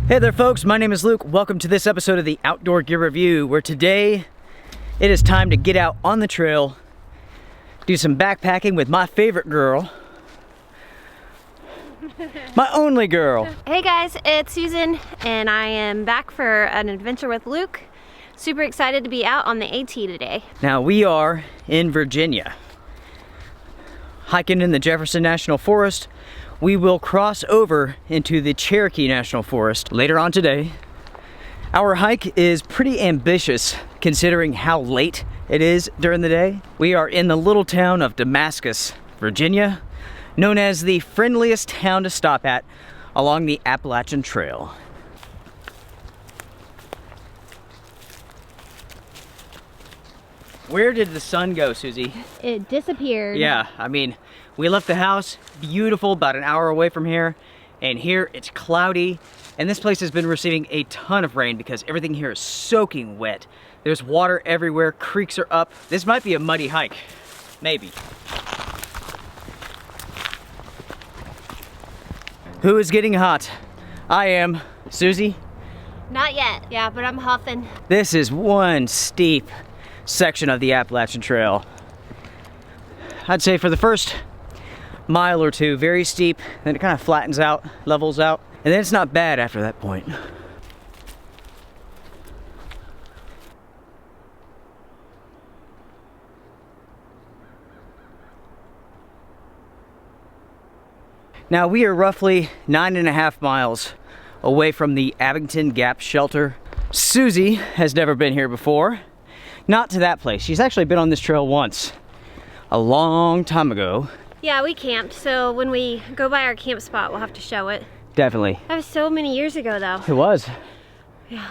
Hey there folks, my name is Luke. Welcome to this episode of the Outdoor Gear Review, where today it is time to get out on the trail, do some backpacking with my favorite girl, my only girl. Hey guys, it's Susan and I am back for an adventure with Luke. Super excited to be out on the AT today. Now we are in Virginia, hiking in the Jefferson National Forest. We will cross over into the Cherokee National Forest later on today. Our hike is pretty ambitious considering how late it is during the day. We are in the little town of Damascus, Virginia, known as the friendliest town to stop at along the Appalachian Trail. Where did the sun go, Susie? It disappeared. Yeah, I mean, we left the house, beautiful, about an hour away from here, and here it's cloudy, and this place has been receiving a ton of rain because everything here is soaking wet. There's water everywhere, creeks are up. This might be a muddy hike, maybe. Who is getting hot? I am. Susie? Not yet, yeah, but I'm huffing. This is one steep section of the Appalachian Trail. I'd say for the first mile or two, very steep, then it kind of flattens out, levels out, and then it's not bad after that point. Now we are roughly 9.5 miles away from the Abington Gap Shelter. Susie has never been here before. Not to that place. She's actually been on this trail once, a long time ago. Yeah, we camped, so when we go by our camp spot, we'll have to show it. Definitely. That was so many years ago, though. It was. Yeah.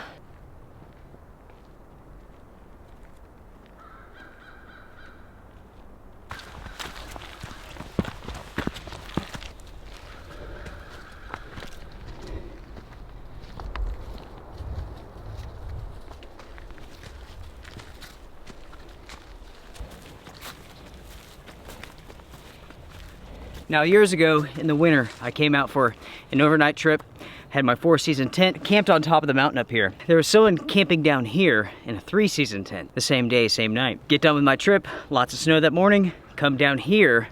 Now years ago in the winter, I came out for an overnight trip, had my 4-season tent, camped on top of the mountain up here. There was someone camping down here in a 3-season tent, the same day, same night. Get done with my trip, lots of snow that morning, come down here,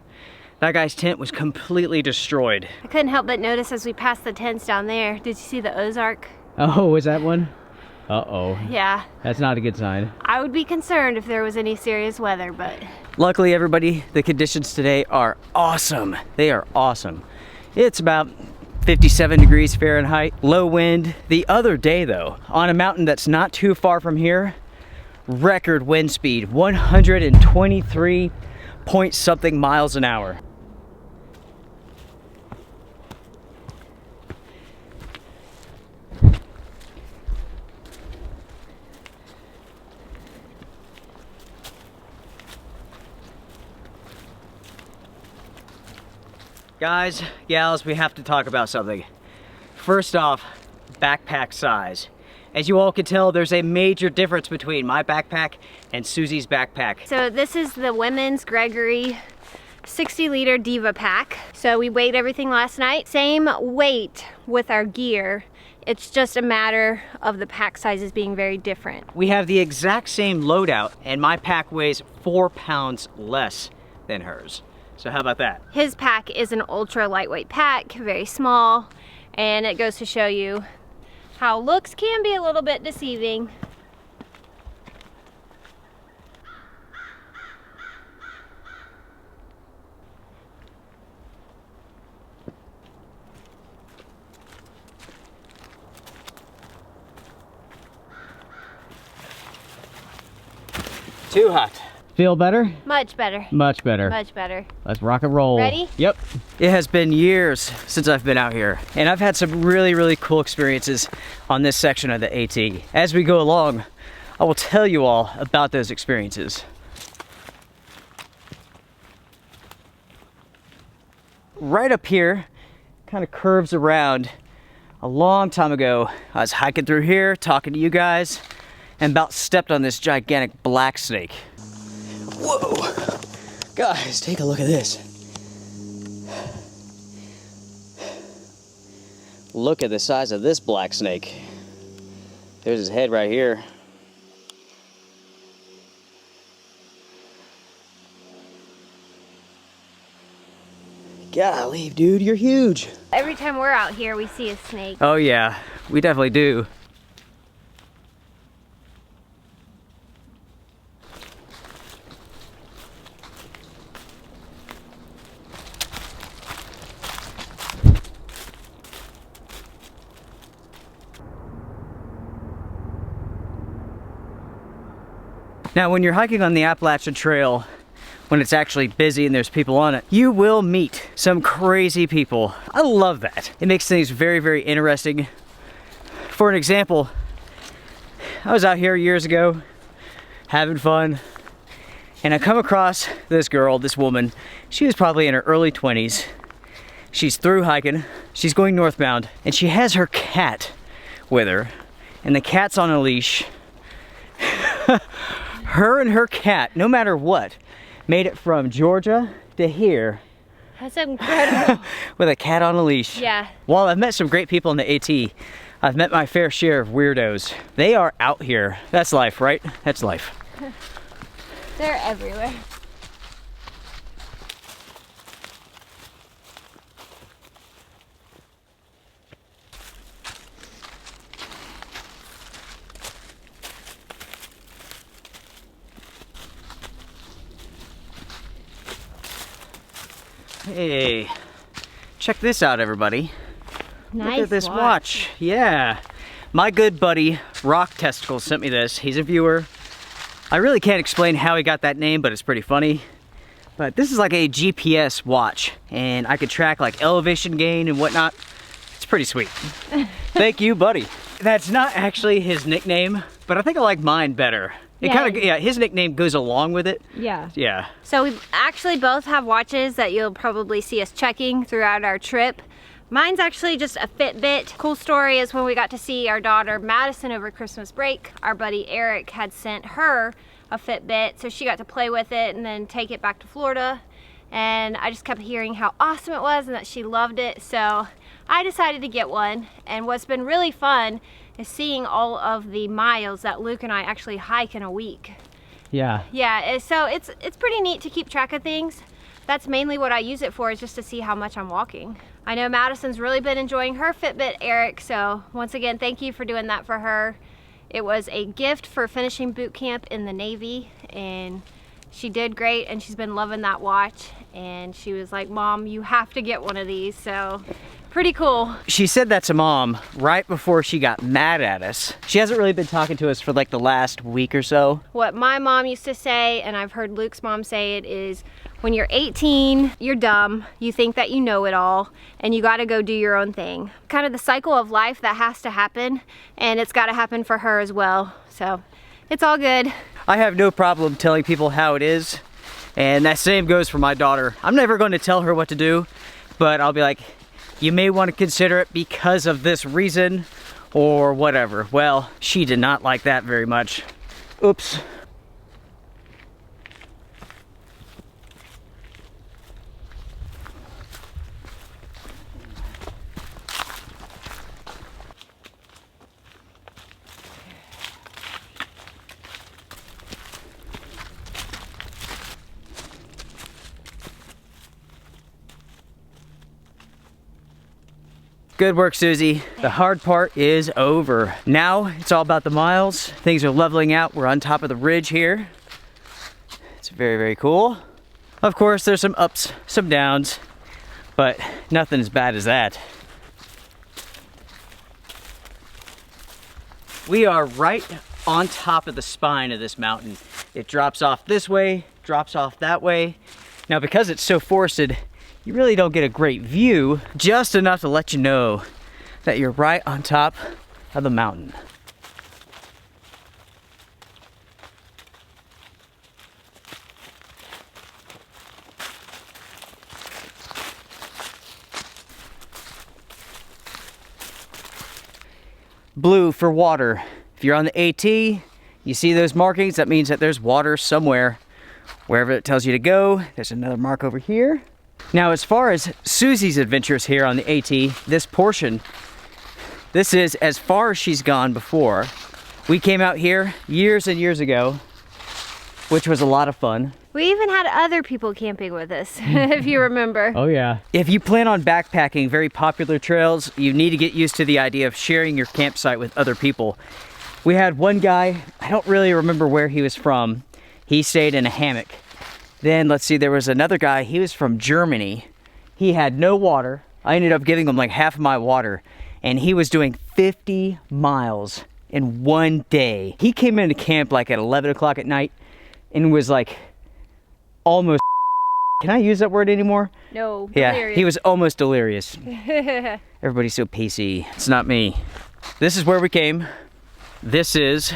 that guy's tent was completely destroyed. I couldn't help but notice as we passed the tents down there, did you see the Ozark? Oh, was that one? Uh-oh. Yeah. That's not a good sign. I would be concerned if there was any serious weather, but... Luckily, everybody, the conditions today are awesome. They are awesome. It's about 57 degrees Fahrenheit, low wind. The other day though, on a mountain that's not too far from here, record wind speed, 123 point something miles an hour. Guys, gals, we have to talk about something. First off, backpack size. As you all can tell, there's a major difference between my backpack and Susie's backpack. So this is the women's Gregory 60-liter Deva pack. So we weighed everything last night. Same weight with our gear. It's just a matter of the pack sizes being very different. We have the exact same loadout, and my pack weighs 4 pounds less than hers. So how about that? His pack is an ultra lightweight pack, very small, and it goes to show you how looks can be a little bit deceiving. Too hot. Feel better? Much better. Much better. Much better. Let's rock and roll. Ready? Yep. It has been years since I've been out here, and I've had some really cool experiences on this section of the AT. As we go along, I will tell you all about those experiences. Right up here, kind of curves around. A long time ago, I was hiking through here, talking to you guys, and about stepped on this gigantic black snake. Whoa! Guys, take a look at this. Look at the size of this black snake. There's his head right here. Golly, dude, you're huge. Every time we're out here, we see a snake. Oh yeah, we definitely do. Now, when you're hiking on the Appalachian Trail, when it's actually busy and there's people on it, you will meet some crazy people. I love that. It makes things very, very interesting. For an example, I was out here years ago having fun, and I come across this girl, this woman. She was probably in her early 20s. She's through hiking, she's going northbound, and she has her cat with her, and the cat's on a leash. Her and her cat, no matter what, made it from Georgia to here. That's incredible. With a cat on a leash. Yeah. While I've met some great people in the AT, I've met my fair share of weirdos. They are out here. That's life, right? That's life. They're everywhere. Hey, check this out, everybody. Nice. Look at this watch. Yeah. My good buddy, Rock Testicles, sent me this. He's a viewer. I really can't explain how he got that name, but it's pretty funny. But this is like a GPS watch, and I could track like elevation gain and whatnot. It's pretty sweet. Thank you, buddy. That's not actually his nickname, but I think I like mine better. It kind of, yeah, his nickname goes along with it. Yeah. Yeah. So we actually both have watches that you'll probably see us checking throughout our trip. Mine's actually just a Fitbit. Cool story is when we got to see our daughter Madison over Christmas break, our buddy Eric had sent her a Fitbit, so she got to play with it and then take it back to Florida. And I just kept hearing how awesome it was and that she loved it, so I decided to get one. And what's been really fun is seeing all of the miles that Luke and I actually hike in a week. Yeah. Yeah, so it's pretty neat to keep track of things. That's mainly what I use it for, is just to see how much I'm walking. I know Madison's really been enjoying her Fitbit, Eric, so once again, thank you for doing that for her. It was a gift for finishing boot camp in the Navy, and she did great, and she's been loving that watch. And she was like, Mom, you have to get one of these, so pretty cool. She said that to Mom right before she got mad at us. She hasn't really been talking to us for like the last week or so. What my mom used to say, and I've heard Luke's mom say it, is when you're 18, you're dumb, you think that you know it all, and you gotta go do your own thing. Kind of the cycle of life that has to happen, and it's gotta happen for her as well. So it's all good. I have no problem telling people how it is, and that same goes for my daughter. I'm never going to tell her what to do, but I'll be like, you may want to consider it because of this reason or whatever. Well, she did not like that very much. Oops. Good work, Susie. The hard part is over. Now it's all about the miles. Things are leveling out. We're on top of the ridge here. It's very, very cool. Of course, there's some ups, some downs, but nothing as bad as that. We are right on top of the spine of this mountain. It drops off this way, drops off that way. Now, because it's so forested, you really don't get a great view, just enough to let you know that you're right on top of the mountain. Blue for water. If you're on the AT, you see those markings, that means that there's water somewhere. Wherever it tells you to go, there's another mark over here. Now, as far as Susie's adventures here on the AT, this portion This is as far as she's gone before. We came out here years and years ago, which was a lot of fun. We even had other people camping with us, if you remember. Oh yeah. If you plan on backpacking very popular trails, you need to get used to the idea of sharing your campsite with other people. We had one guy, I don't really remember where he was from. He stayed in a hammock. Then let's see, there was another guy, he was from Germany. He had no water. I ended up giving him like half of my water, and he was doing 50 miles in one day. He came into camp like at 11 o'clock at night and was like almost, can I use that word anymore? No, yeah, delirious. he was almost delirious. Everybody's so pacey. It's not me. This is where we came. This is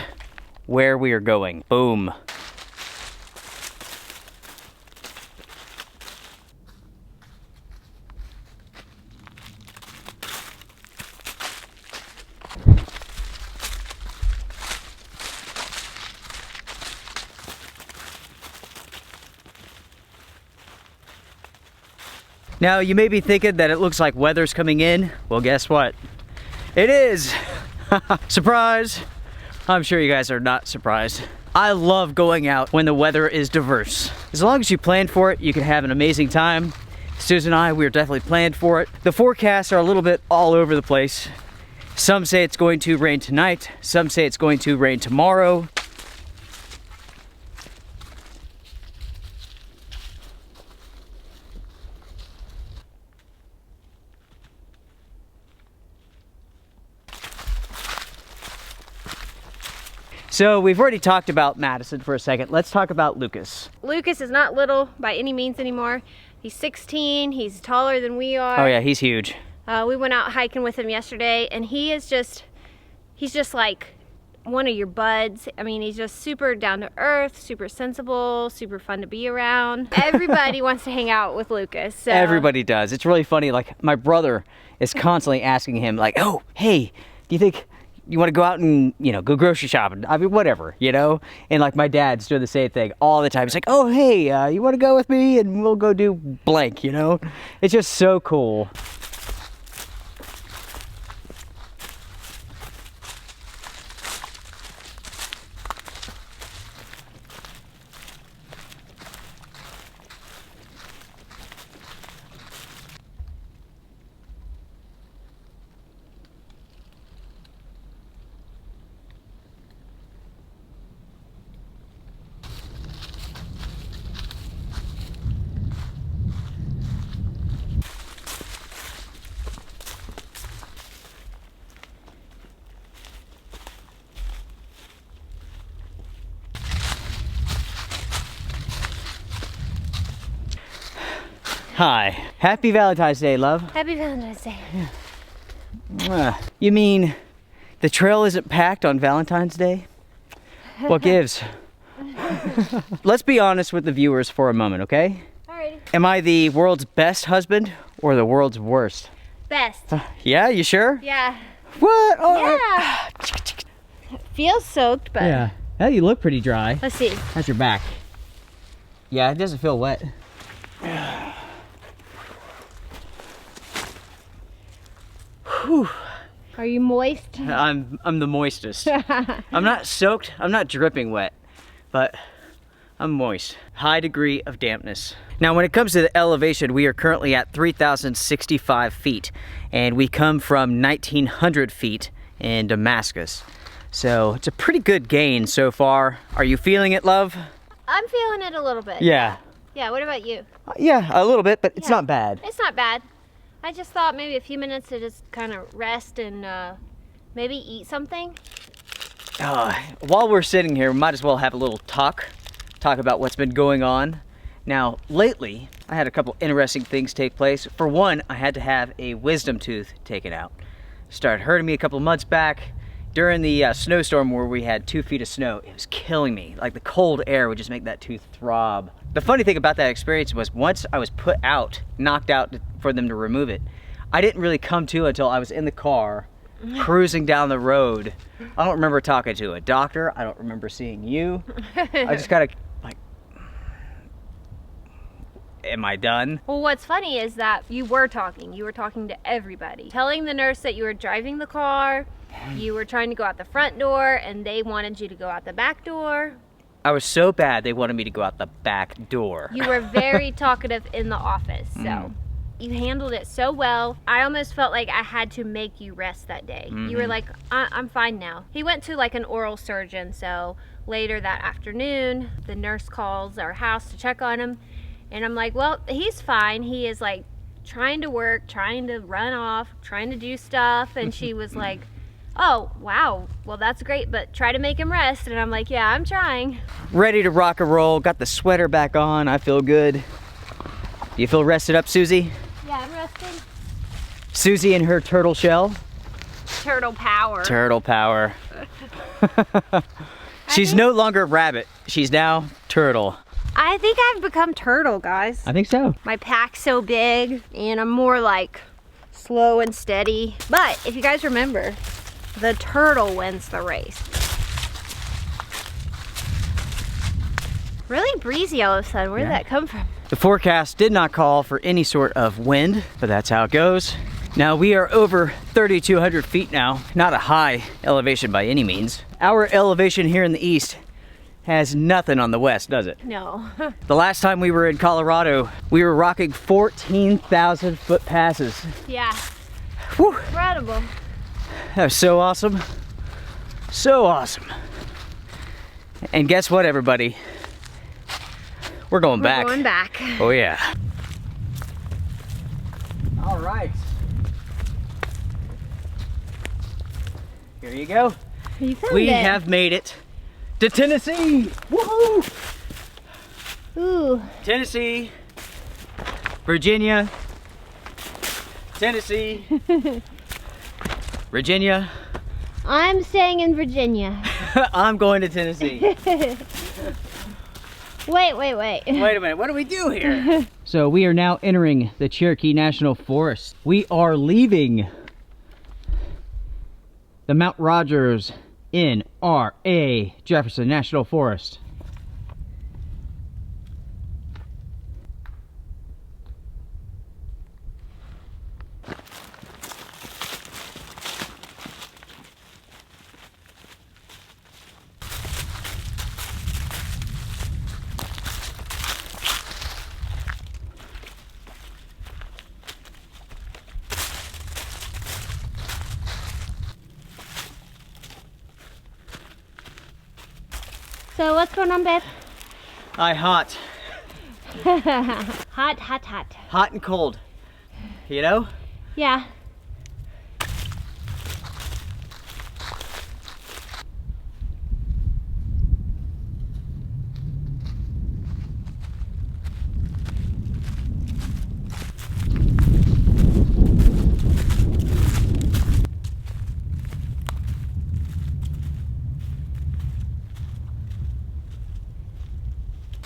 where we are going. Boom. Now, you may be thinking that it looks like weather's coming in. Well, guess what? It is! Surprise! I'm sure you guys are not surprised. I love going out when the weather is diverse. As long as you plan for it, you can have an amazing time. Susan and I, we are definitely planned for it. The forecasts are a little bit all over the place. Some say it's going to rain tonight. Some say it's going to rain tomorrow. So we've already talked about Madison for a second. Let's talk about Lucas. Lucas is not little by any means anymore. He's 16, he's taller than we are. Oh yeah, he's huge. We went out hiking with him yesterday, and he's just like one of your buds. I mean, he's just super down to earth, super sensible, super fun to be around. Everybody wants to hang out with Lucas. So. Everybody does. It's really funny. Like, my brother is constantly asking him, like, oh, hey, do you think you want to go out and, you know, go grocery shopping? I mean, whatever, you know? And like my dad's doing the same thing all the time. He's like, oh, hey, you want to go with me? And we'll go do blank, you know? It's just so cool. Hi. Happy Valentine's Day, love. Happy Valentine's Day. You mean the trail isn't packed on Valentine's Day? What gives? Let's be honest with the viewers for a moment, okay? Alrighty. Am I the world's best husband or the world's worst? Best. Yeah, you sure? Yeah. What? Oh, Yeah. Feels soaked, but. yeah. Yeah, you look pretty dry. Let's see. How's your back? Yeah, it doesn't feel wet. Whew. Are you moist? I'm the moistest. I'm not soaked, I'm not dripping wet, but I'm moist. High degree of dampness. Now when it comes to the elevation, we are currently at 3,065 feet, and we come from 1,900 feet in Damascus. So it's a pretty good gain so far. Are you feeling it, love? I'm feeling it a little bit. Yeah. Yeah, what about you? Yeah, a little bit, but it's not bad. It's not bad. I just thought maybe a few minutes to just kind of rest and maybe eat something. While we're sitting here, we might as well have a little talk about what's been going on. Now, lately, I had a couple interesting things take place. For one, I had to have a wisdom tooth taken out. It started hurting me a couple of months back. During the snowstorm where we had 2 feet of snow, it was killing me. Like the cold air would just make that tooth throb. The funny thing about that experience was once I was put out, knocked out for them to remove it, I didn't really come to until I was in the car, cruising down the road. I don't remember talking to a doctor. I don't remember seeing you. I just kind of like, am I done? Well, what's funny is that you were talking to everybody, telling the nurse that you were driving the car, you were trying to go out the front door, and they wanted you to go out the back door. I was so bad they wanted me to go out the back door. You were very talkative in the office, so you handled it so well. I almost felt like I had to make you rest that day. You were like, I'm fine now. He went to like an oral surgeon, so later that afternoon, the nurse calls our house to check on him, and I'm like, well, he's fine. He is like trying to work, trying to run off, trying to do stuff, and she was like, oh, wow, well, that's great, but try to make him rest. And I'm like, yeah, I'm trying. Ready to rock and roll, got the sweater back on, I feel good. Do you feel rested up, Susie? Yeah, I'm rested. Susie in her turtle shell. Turtle power. Turtle power. She's no longer rabbit, she's now turtle. I think I've become turtle, guys. I think so. My pack's so big, and I'm more like slow and steady. But if you guys remember, the turtle wins the race. Really breezy all of a sudden. Where did that come from? The forecast did not call for any sort of wind, but that's how it goes. Now we are over 3,200 feet now. Not a high elevation by any means. Our elevation here in the east has nothing on the west, does it? No. The last time we were in Colorado, we were rocking 14,000 foot passes. Yeah. Whew. Incredible. That was so awesome. So awesome. And guess what, everybody? We're going back. We're going back. Oh, yeah. All right. Here you go. You found We it. have made it to Tennessee. Woohoo! Ooh. Tennessee, Virginia, Tennessee, Virginia. I'm staying in Virginia. I'm going to Tennessee. Wait. Wait a minute, what do we do here? So we are now entering the Cherokee National Forest. We are leaving the Mount Rogers N.R.A. Jefferson National Forest. So what's going on, babe? Hot. Hot. Hot and cold. You know? Yeah.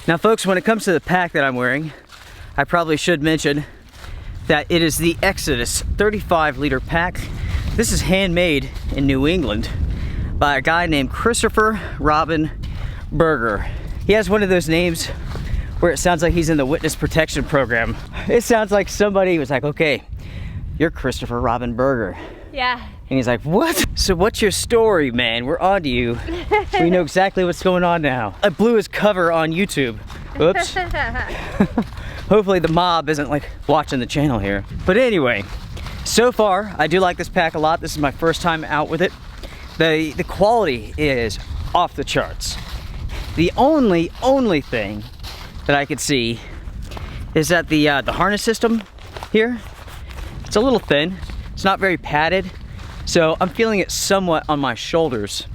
Now folks, when it comes to the pack that I'm wearing, I probably should mention that it is the Exodus 35-liter pack. This is handmade in New England by a guy named Christopher Robin Berger. He has one of those names where it sounds like he's in the witness protection program. It sounds like somebody was like, okay, you're Christopher Robin Berger. Yeah. And he's like, what? So what's your story, man? We're on to you. We know exactly what's going on now. I blew his cover on YouTube. Oops. Hopefully the mob isn't like watching the channel here. But anyway, so far, I do like this pack a lot. This is my first time out with it. The quality is off the charts. The only thing that I could see is that the harness system here, it's a little thin. It's not very padded. So I'm feeling it somewhat on my shoulders.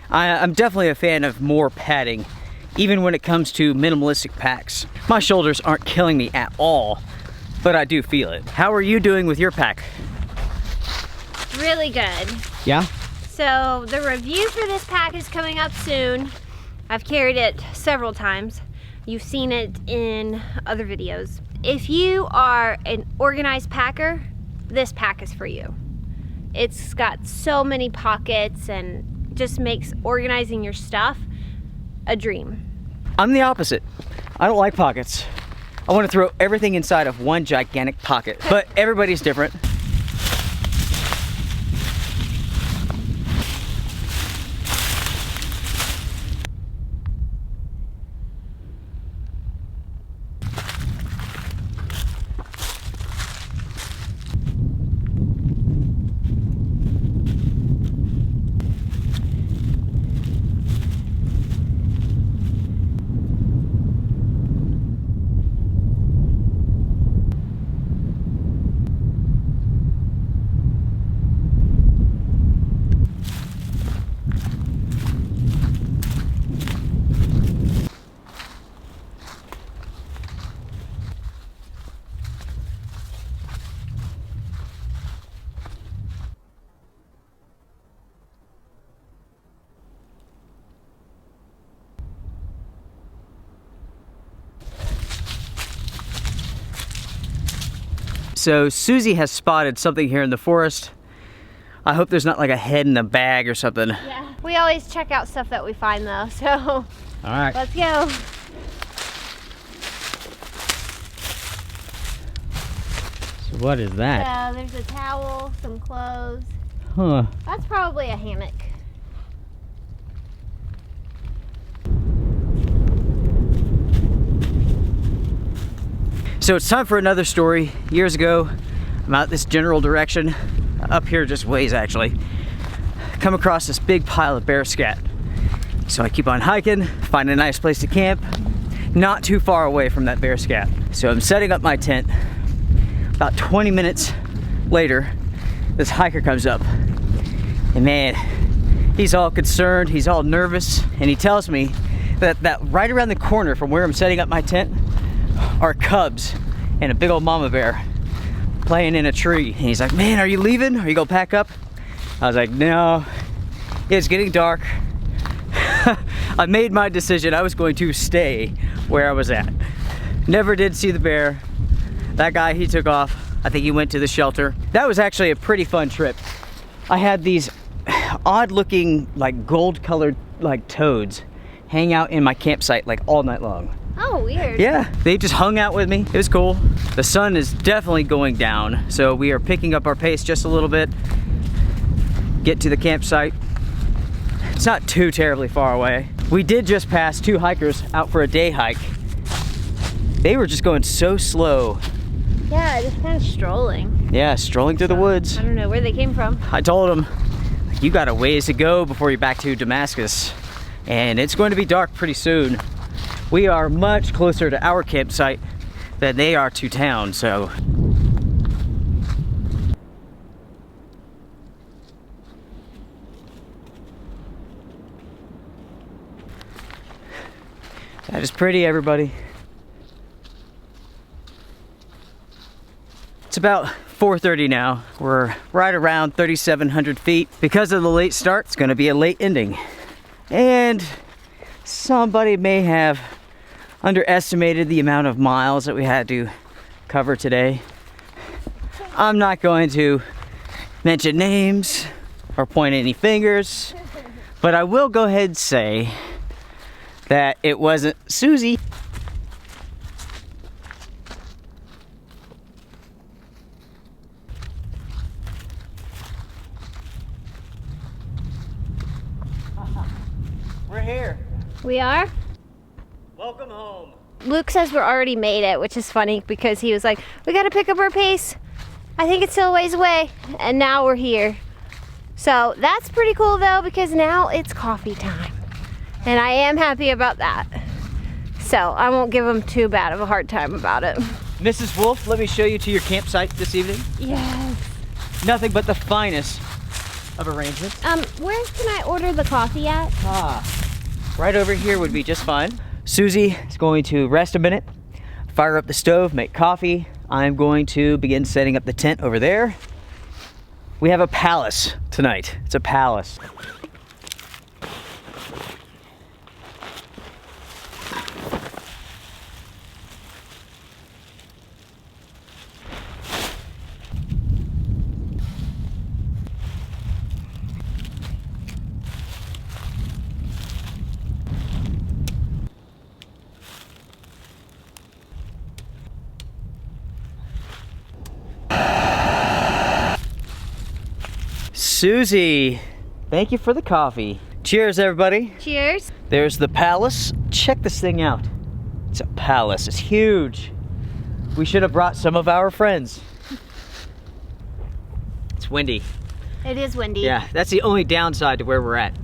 I'm definitely a fan of more padding, even when it comes to minimalistic packs. My shoulders aren't killing me at all, but I do feel it. How are you doing with your pack? Really good. Yeah? So the review for this pack is coming up soon. I've carried it several times. You've seen it in other videos. If you are an organized packer, this pack is for you. It's got so many pockets and just makes organizing your stuff a dream. I'm the opposite. I don't like pockets. I want to throw everything inside of one gigantic pocket, but everybody's different. So Susie has spotted something here in the forest. I hope there's not like a head in a bag or something. Yeah, we always check out stuff that we find though, so. All right. Let's go. So what is that? There's a towel, some clothes. Huh. That's probably a hammock. So it's time for another story. Years ago, I'm out this general direction, up here just ways actually, come across this big pile of bear scat. So I keep on hiking, find a nice place to camp, not too far away from that bear scat. So I'm setting up my tent. About 20 minutes later, this hiker comes up, and man, he's all concerned, he's all nervous, and he tells me that right around the corner from where I'm setting up my tent are cubs and a big old mama bear playing in a tree. And he's like, man, are you leaving? Are you gonna pack up? I was like, no, it's getting dark. I made my decision. I was going to stay where I was at. Never did see the bear. That guy, he took off. I think he went to the shelter. That was actually a pretty fun trip. I had these odd looking, like gold colored, like toads hang out in my campsite like all night long. Oh, weird. Yeah, they just hung out with me. It was cool. The sun is definitely going down, so we are picking up our pace just a little bit. Get to the campsite. It's not too terribly far away. We did just pass two hikers out for a day hike. They were just going so slow. Yeah, just kind of strolling. Yeah, strolling through the woods. I don't know where they came from. I told them, you got a ways to go before you're back to Damascus, and it's going to be dark pretty soon. We are much closer to our campsite than they are to town, so. That is pretty, everybody. It's about 4:30 now. We're right around 3,700 feet. Because of the late start, it's gonna be a late ending. And somebody may have underestimated the amount of miles that we had to cover today. I'm not going to mention names or point any fingers, but I will go ahead and say that it wasn't Susie. We're here. We are? Welcome home. Luke says we're already made it, which is funny because he was like, we gotta pick up our pace. I think it's still a ways away. And now we're here. So that's pretty cool though, because now it's coffee time. And I am happy about that. So I won't give him too bad of a hard time about it. Mrs. Wolf, let me show you to your campsite this evening. Yes. Nothing but the finest of arrangements. Where can I order the coffee at? Right over here would be just fine. Susie is going to rest a minute, fire up the stove, make coffee. I'm going to begin setting up the tent over there. We have a palace tonight. It's a palace. Susie, thank you for the coffee. Cheers, everybody. Cheers. There's the palace. Check this thing out. It's a palace. It's huge. We should have brought some of our friends. It's windy. It is windy. Yeah, that's the only downside to where we're at.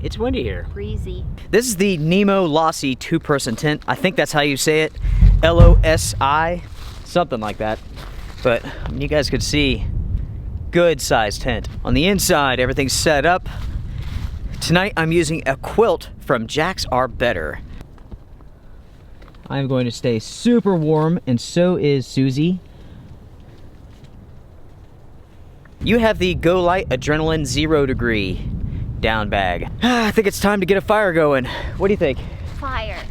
It's windy here. Breezy. This is the Nemo Losi 2-person tent. I think that's how you say it. L-O-S-I, something like that. But you guys could see, good sized tent. On the inside, everything's set up. Tonight, I'm using a quilt from Jacks Are Better. I'm going to stay super warm, and so is Susie. You have the Golite Adrenaline 0 degree down bag. I think it's time to get a fire going. What do you think? Fire.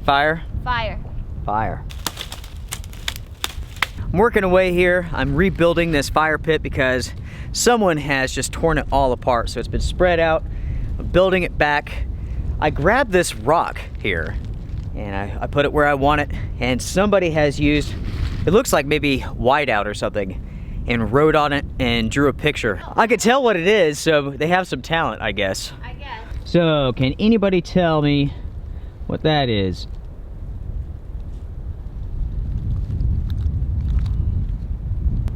Fire? Fire. Fire. I'm working away here. I'm rebuilding this fire pit because someone has just torn it all apart. So it's been spread out. I'm building it back. I grabbed this rock here and I put it where I want it, and somebody has used, it looks like maybe whiteout or something, and wrote on it and drew a picture. I could tell what it is, so they have some talent, I guess. I guess. So, can anybody tell me what that is?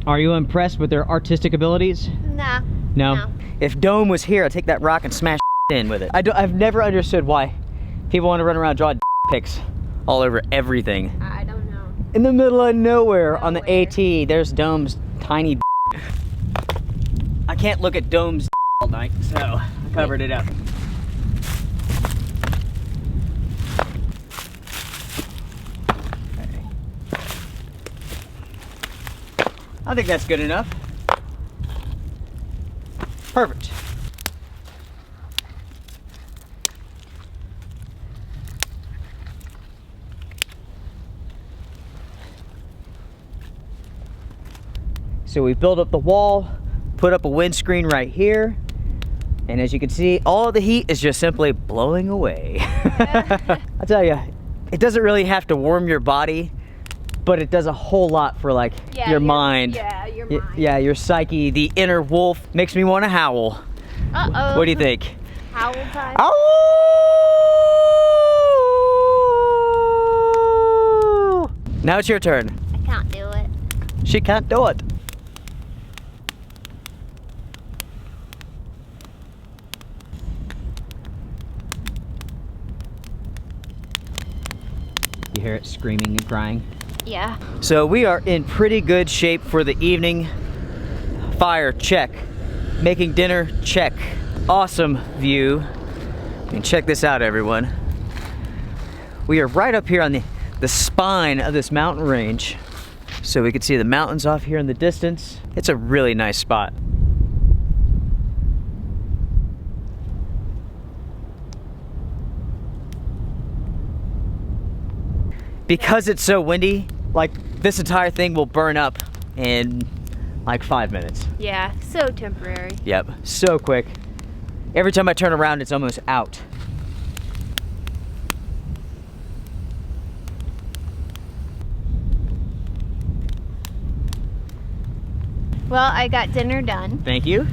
Are you impressed with their artistic abilities? Nah. No? No. If Dome was here, I'd take that rock and smash in with it. I've never understood why people want to run around drawing pics all over everything. I don't know. In the middle of nowhere on the AT, there's Dome's tiny I can't look at Dome's all night, so I covered it up. Okay. I think that's good enough. Perfect. So we built up the wall, put up a windscreen right here, and as you can see, all of the heat is just simply blowing away. I tell you, it doesn't really have to warm your body, but it does a whole lot for like your mind. Yeah, your mind. Yeah, your psyche, the inner wolf makes me want to howl. Uh-oh. What do you think? Howl time. Ow! Now it's your turn. I can't do it. She can't do it. You hear it screaming and crying? Yeah. So we are in pretty good shape for the evening. Fire, check. Making dinner, check. Awesome view. And check this out, everyone. We are right up here on the spine of this mountain range. So we can see the mountains off here in the distance. It's a really nice spot. Because it's so windy, like this entire thing will burn up in like 5 minutes. Yeah, so temporary. Yep, so quick. Every time I turn around, it's almost out. Well, I got dinner done. Thank you.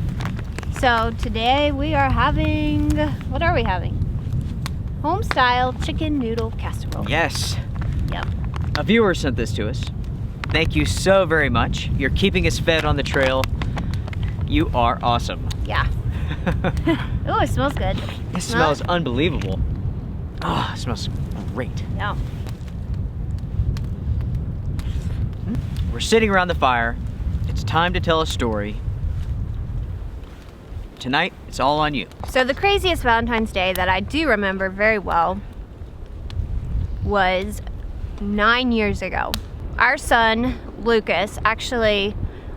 So today we are having, what are we having? Home style chicken noodle casserole. Yes. Yep. A viewer sent this to us. Thank you so very much. You're keeping us fed on the trail. You are awesome. Yeah. Oh, it smells good. It smells unbelievable. Oh, it smells great. Yeah. We're sitting around the fire. It's time to tell a story. Tonight, it's all on you. So the craziest Valentine's Day that I do remember very well was 9 years ago. Our son, Lucas, actually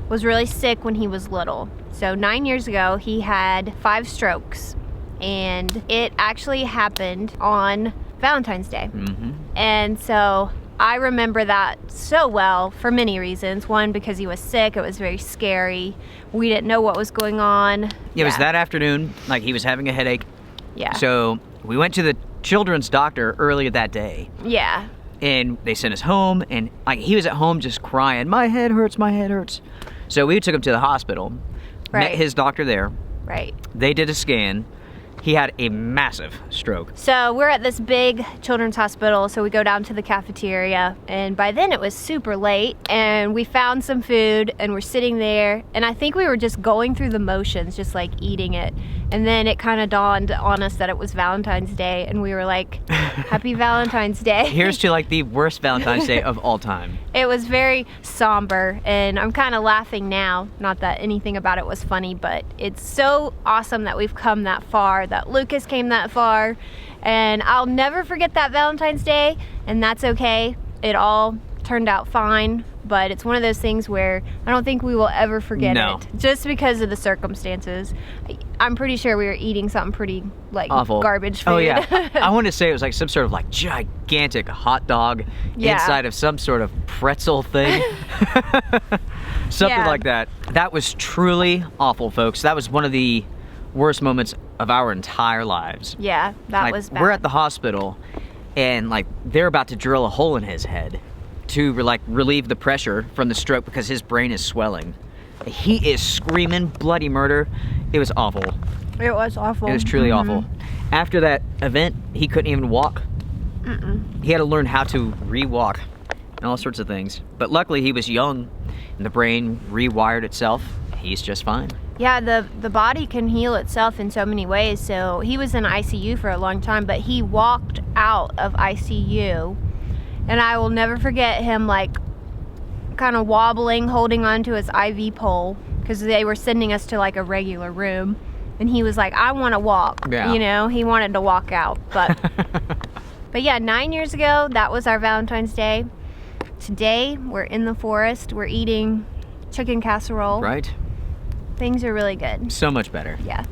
was really sick when he was little. So 9 years ago, he had 5 strokes, and it actually happened on Valentine's Day. Mm-hmm. And so I remember that so well for many reasons. One, because he was sick, it was very scary. We didn't know what was going on. It was that afternoon, like he was having a headache. Yeah. So we went to the children's doctor earlier that day. Yeah. And they sent us home, and like he was at home just crying, my head hurts, my head hurts. So we took him to the hospital. met his doctor there. Right. They did a scan. He had a massive stroke. So we're at this big children's hospital, so we go down to the cafeteria, and by then it was super late, and we found some food, and we're sitting there, and I think we were just going through the motions, just like eating it, and then it kind of dawned on us that it was Valentine's Day, and we were like, happy Valentine's Day. Here's to like the worst Valentine's Day of all time. It was very somber, and I'm kind of laughing now, not that anything about it was funny, but it's so awesome that we've come that far, that Lucas came that far, and I'll never forget that Valentine's Day, and that's okay. It all turned out fine, but it's one of those things where I don't think we will ever forget it, just because of the circumstances. I'm pretty sure we were eating something pretty like awful garbage food. Oh yeah, I want to say it was like some sort of like gigantic hot dog inside of some sort of pretzel thing. Something like that. That was truly awful, folks. That was one of the worst moments of our entire lives. Yeah, that like, was bad. We're at the hospital, and like they're about to drill a hole in his head to like relieve the pressure from the stroke because his brain is swelling. He is screaming bloody murder. It was awful. It was awful. It was truly awful. After that event, he couldn't even walk. He had to learn how to re-walk and all sorts of things. But luckily he was young and the brain rewired itself. He's just fine. Yeah, the body can heal itself in so many ways. So he was in ICU for a long time, but he walked out of ICU, and I will never forget him like kind of wobbling, holding onto his IV pole, because they were sending us to like a regular room, and he was like, I want to walk. You know, he wanted to walk out. But yeah, 9 years ago, that was our Valentine's Day. Today, we're in the forest, we're eating chicken casserole. Right? Things are really good. So much better. Yeah.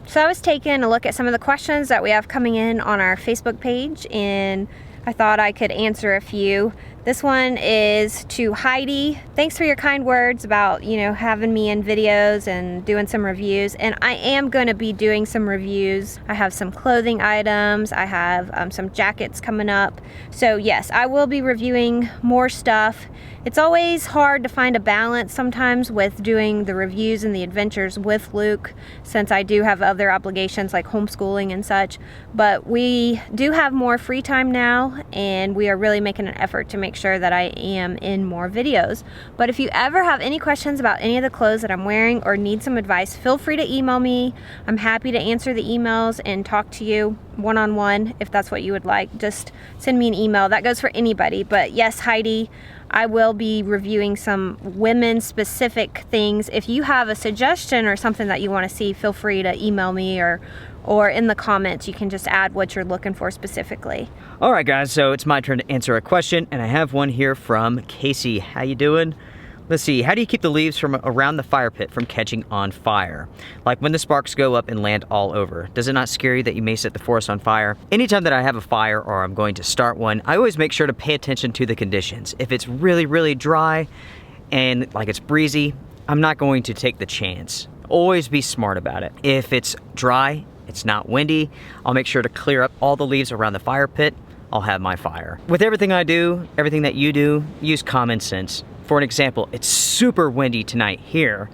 So I was taking a look at some of the questions that we have coming in on our Facebook page, and I thought I could answer a few. This one is to Heidi. Thanks for your kind words about, you know, having me in videos and doing some reviews. And I am going to be doing some reviews. I have some clothing items. I have some jackets coming up. So yes, I will be reviewing more stuff. It's always hard to find a balance sometimes with doing the reviews and the adventures with Luke, since I do have other obligations like homeschooling and such. But we do have more free time now, and we are really making an effort to make sure that I am in more videos. But if you ever have any questions about any of the clothes that I'm wearing or need some advice, feel free to email me. I'm happy to answer the emails and talk to you one-on-one if that's what you would like. Just send me an email. That goes for anybody. But yes, Heidi, I will be reviewing some women-specific things. If you have a suggestion or something that you want to see, feel free to email me, or in the comments you can just add what you're looking for specifically. All right, guys, so it's my turn to answer a question, and I have one here from Casey. How you doing? Let's see, how do you keep the leaves from around the fire pit from catching on fire? Like when the sparks go up and land all over. Does it not scare you that you may set the forest on fire? Anytime that I have a fire or I'm going to start one, I always make sure to pay attention to the conditions. If it's really, really dry and like it's breezy, I'm not going to take the chance. Always be smart about it. If it's dry, it's not windy, I'll make sure to clear up all the leaves around the fire pit. I'll have my fire. With everything I do, everything that you do, use common sense. For an example, it's super windy tonight here,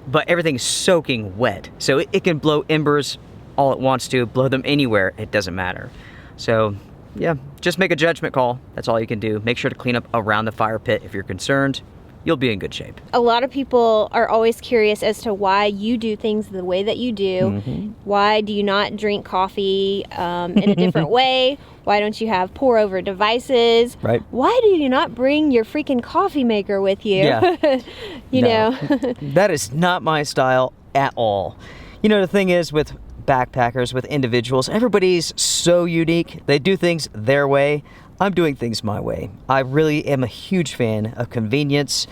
but everything's soaking wet. So it can blow embers all it wants to, blow them anywhere, it doesn't matter. So yeah, just make a judgment call. That's all you can do. Make sure to clean up around the fire pit. If you're concerned, you'll be in good shape. A lot of people are always curious as to why you do things the way that you do. Why do you not drink coffee in a different way? Why don't you have pour over devices? Right. Why do you not bring your freaking coffee maker with you? Yeah. You know. That is not my style at all. You know, the thing is with backpackers, with individuals, everybody's so unique. They do things their way. I'm doing things my way. I really am a huge fan of convenience,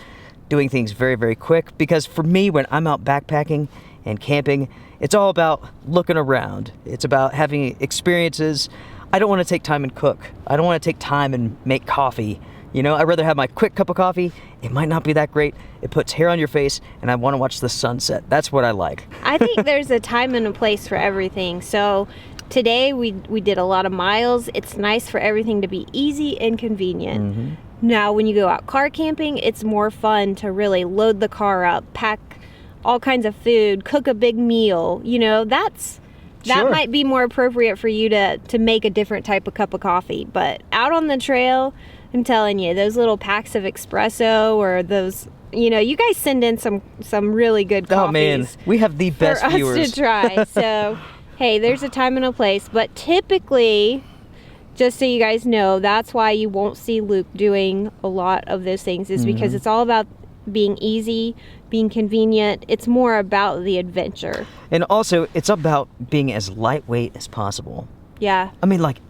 doing things very, very quick, because for me, when I'm out backpacking and camping, It's all about looking around. It's about having experiences. I don't want to take time and cook. I don't want to take time and make coffee. You know, I'd rather have my quick cup of coffee. It might not be that great. It puts hair on your face, and I want to watch the sunset. That's what I like. I think there's a time and a place for everything. So today we did a lot of miles. It's nice for everything to be easy and convenient. Now, when you go out car camping, it's more fun to really load the car up, pack all kinds of food, cook a big meal. You know, that might be more appropriate for you to make a different type of cup of coffee. But out on the trail, I'm telling you, those little packs of espresso or those, you know, you guys send in some really good coffees. Oh man, we have the best for viewers. us to try. So, hey, there's a time and a place. But typically, just so you guys know, that's why you won't see Luke doing a lot of those things, is because it's all about being easy, being convenient. It's more about the adventure. And also, it's about being as lightweight as possible. Yeah. I mean, like,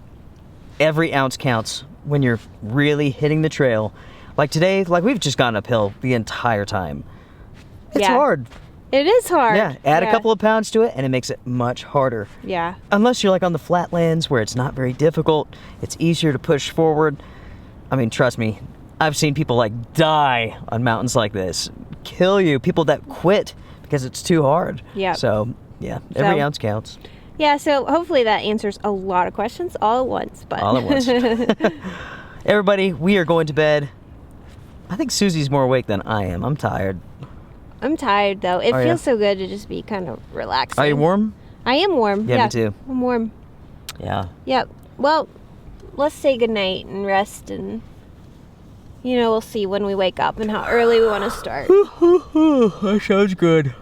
every ounce counts when you're really hitting the trail. Like today, like we've just gone uphill the entire time. It's hard. It is hard. Yeah, add a couple of pounds to it and it makes it much harder. Yeah. Unless you're like on the flatlands where it's not very difficult, it's easier to push forward. I mean, trust me, I've seen people like die on mountains like this. Kill you. People that quit because it's too hard. Yeah. So, yeah, every ounce counts. Yeah, so hopefully that answers a lot of questions all at once. But all at once. Everybody, we are going to bed. I think Susie's more awake than I am. I'm tired. I'm tired, though. It feels so good to just be kind of relaxing. Are you warm? I am warm. Yeah, me too. I'm warm. Yeah. Yep. Well, let's say goodnight and rest, and, you know, we'll see when we wake up and how early we want to start. That sounds good.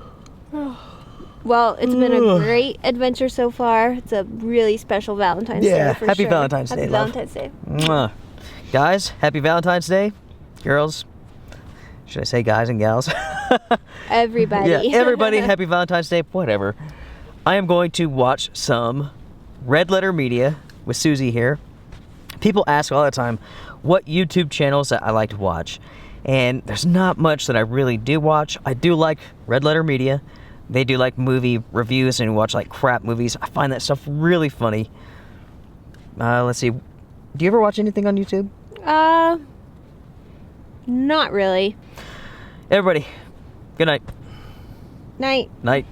Well, it's been a great adventure so far. It's a really special Valentine's Day for happy sure. Valentine's Day, Happy Valentine's Day. Mwah. Guys, happy Valentine's Day. Girls, should I say guys and gals? Everybody. Yeah, everybody, happy Valentine's Day, whatever. I am going to watch some Red Letter Media with Susie here. People ask all the time what YouTube channels that I like to watch. And there's not much that I really do watch. I do like Red Letter Media. They do like movie reviews and watch like crap movies. I find that stuff really funny. Let's see. Do you ever watch anything on YouTube? Not really. Everybody, good night. Night. Night.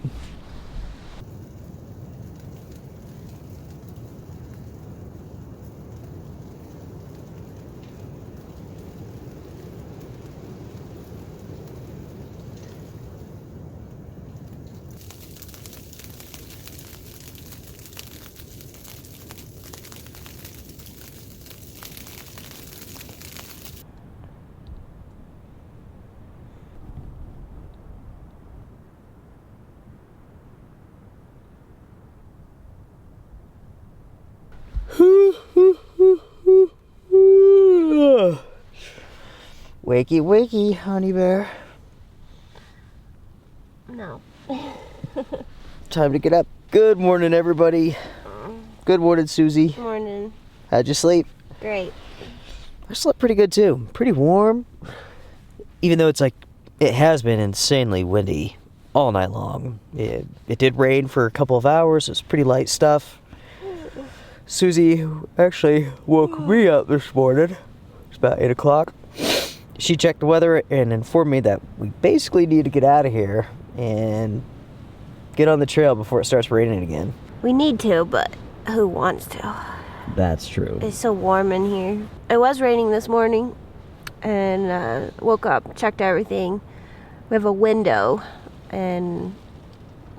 Wakey, wakey, honey bear. No. Time to get up. Good morning, everybody. Good morning, Susie. Morning. How'd you sleep? Great. I slept pretty good, too. Pretty warm. Even though it's like, it has been insanely windy all night long. It did rain for a couple of hours. It's pretty light stuff. Susie actually woke me up this morning. It's about 8 o'clock. She checked the weather and informed me that we basically need to get out of here and get on the trail before it starts raining again. We need to, but who wants to? That's true. It's so warm in here. It was raining this morning, and woke up, checked everything. We have a window, and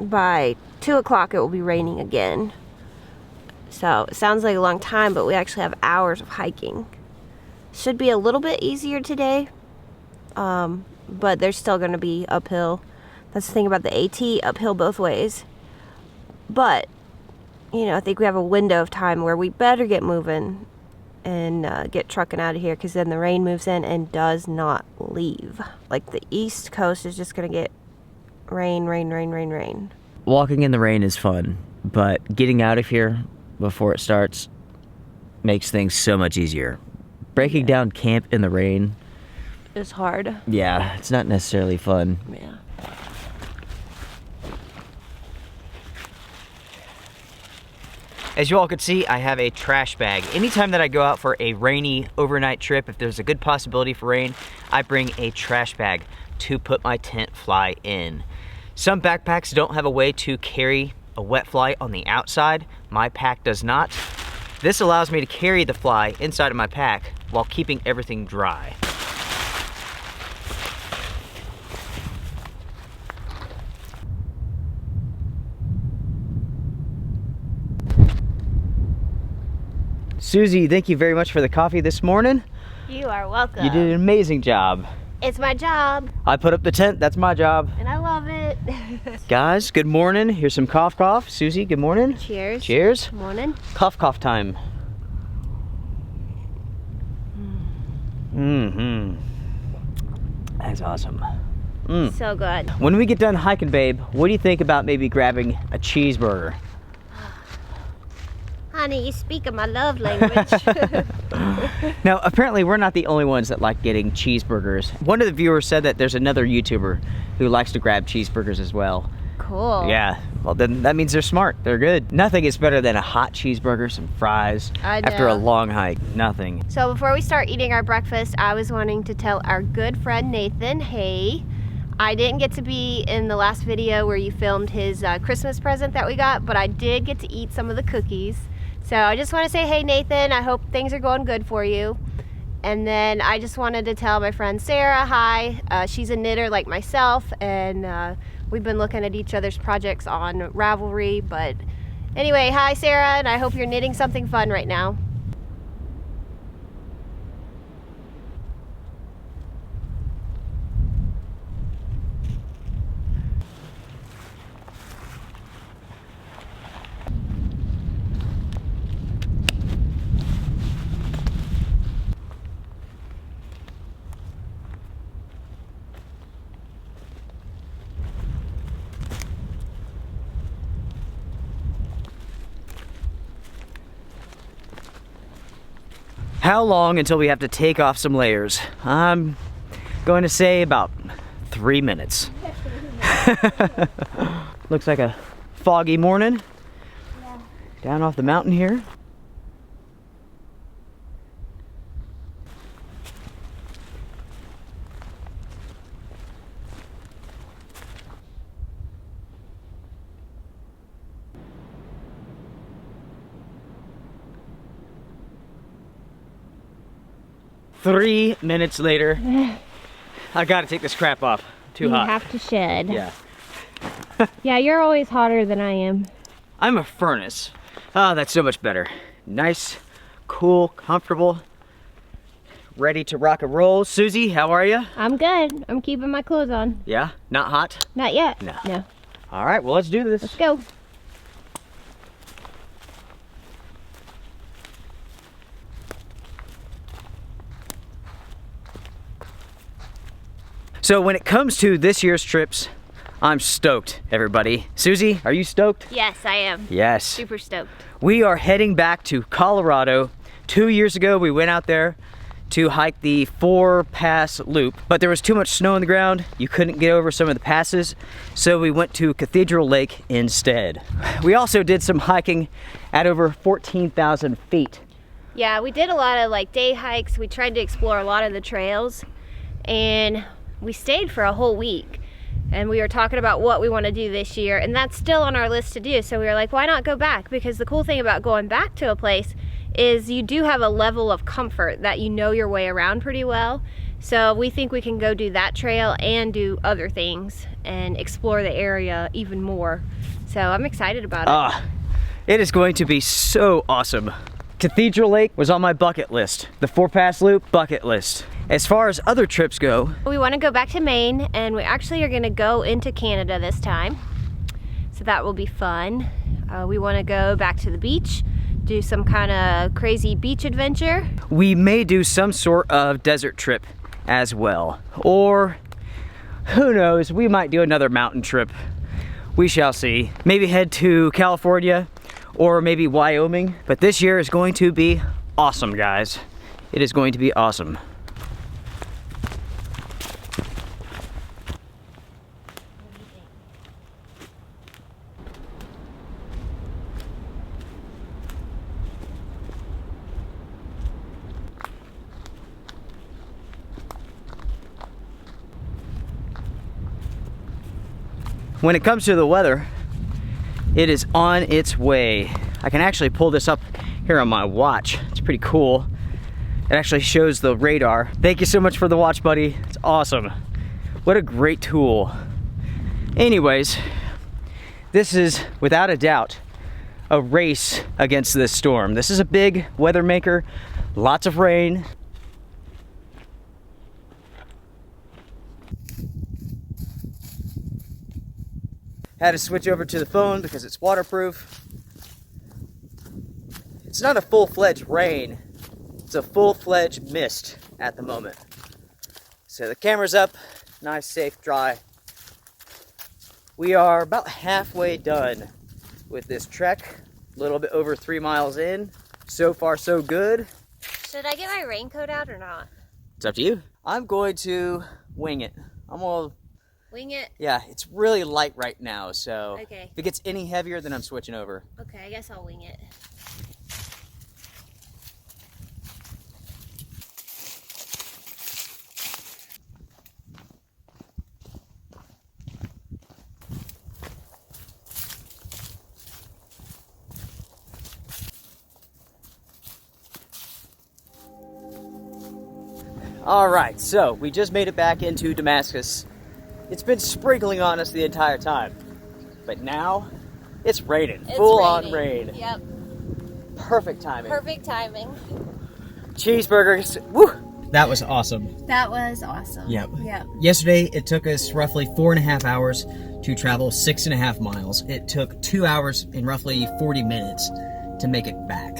by 2 o'clock it will be raining again. So it sounds like a long time, but we actually have hours of hiking. Should be a little bit easier today, but there's still going to be uphill. That's the thing about the AT, uphill both ways. But, you know, I think we have a window of time where we better get moving and get trucking out of here, because then the rain moves in and does not leave. Like, the East Coast is just going to get rain, rain, rain, rain, rain. Walking in the rain is fun, but getting out of here before it starts makes things so much easier. Breaking down camp in the rain is hard. Yeah, it's not necessarily fun. Yeah. As you all could see, I have a trash bag. Anytime that I go out for a rainy overnight trip, if there's a good possibility for rain, I bring a trash bag to put my tent fly in. Some backpacks don't have a way to carry a wet fly on the outside. My pack does not. This allows me to carry the fly inside of my pack while keeping everything dry. Susie, thank you very much for the coffee this morning. You are welcome. You did an amazing job. It's my job. I put up the tent, that's my job. And I love it. Guys, good morning. Here's some cough cough. Susie, good morning. Cheers. Cheers. Good morning. Cough cough time. Mm-hmm. That's awesome. So good. When we get done hiking, babe, what do you think about maybe grabbing a cheeseburger? Honey, you speak of my love language. Now, apparently we're not the only ones that like getting cheeseburgers. One of the viewers said that there's another YouTuber who likes to grab cheeseburgers as well. Cool. Yeah, well then that means they're smart. They're good. Nothing is better than a hot cheeseburger, some fries, after a long hike. Nothing. So before we start eating our breakfast, I was wanting to tell our good friend Nathan, hey, I didn't get to be in the last video where you filmed his Christmas present that we got, but I did get to eat some of the cookies. So I just want to say, hey Nathan, I hope things are going good for you. And then I just wanted to tell my friend Sarah hi. She's a knitter like myself, and we've been looking at each other's projects on Ravelry. But anyway, hi Sarah, and I hope you're knitting something fun right now. How long until we have to take off some layers? I'm going to say about 3 minutes. Looks like a foggy morning. Yeah. Down off the mountain here. Three minutes later. I gotta take this crap off. Too hot. You have to shed. Yeah. Yeah, you're always hotter than I am. I'm a furnace. Oh, that's so much better. Nice, cool, comfortable, ready to rock and roll. Susie, how are you? I'm good. I'm keeping my clothes on. Yeah? Not hot? Not yet. No. No. All right, well, let's do this. Let's go. So when it comes to this year's trips, I'm stoked, everybody. Susie, are you stoked? Yes, I am. Yes. Super stoked. We are heading back to Colorado. 2 years ago, we went out there to hike the 4-pass loop, but there was too much snow on the ground. You couldn't get over some of the passes, so we went to Cathedral Lake instead. We also did some hiking at over 14,000 feet. Yeah, we did a lot of like day hikes. We tried to explore a lot of the trails, and we stayed for a whole week. And we were talking about what we want to do this year, and that's still on our list to do. So we were like, why not go back? Because the cool thing about going back to a place is you do have a level of comfort that you know your way around pretty well. So we think we can go do that trail and do other things and explore the area even more. So I'm excited about it. It is going to be so awesome. Cathedral Lake was on my bucket list. The 4-pass loop, bucket list. As far as other trips go, We want to go back to Maine, and we actually are going to go into Canada this time. So that will be fun. We want to go back to the beach, do some kind of crazy beach adventure. we may do some sort of desert trip as well. Or, who knows, we might do another mountain trip. We shall see. Maybe head to California or maybe Wyoming. But this year is going to be awesome, guys. It is going to be awesome. when it comes to the weather, it is on its way. I can actually pull this up here on my watch. It's pretty cool. It actually shows the radar. Thank you so much for the watch, buddy. It's awesome. What a great tool. Anyways, this is without a doubt a race against this storm. This is a big weather maker, lots of rain. Had to switch over to the phone because it's waterproof. It's not a full-fledged rain, it's a full-fledged mist at the moment. So the camera's up, nice, safe, dry. We are about halfway done with this trek, a little bit over 3 miles in. So far, so good. Should I get my raincoat out or not? It's up to you. I'm going to wing it. I'm gonna Wing it? Yeah, it's really light right now, so okay. If it gets any heavier, then I'm switching over. Okay, I guess I'll wing it. All right, so we just made it back into Damascus. It's been sprinkling on us the entire time, but now it's raining. Full on rain. Yep. Perfect timing. Perfect timing. Cheeseburgers. Woo! That was awesome. That was awesome. Yep. Yep. Yesterday, it took us roughly 4.5 hours to travel 6.5 miles. It took 2 hours and roughly 40 minutes to make it back.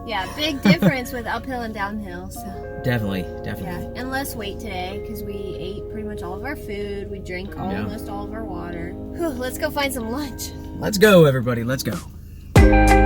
Yeah, big difference with uphill and downhill. So. Definitely. Yeah, and less weight today because we ate pretty much all of our food. We drank almost all of our water. Whew, let's go find some lunch. Let's go, everybody. Let's go.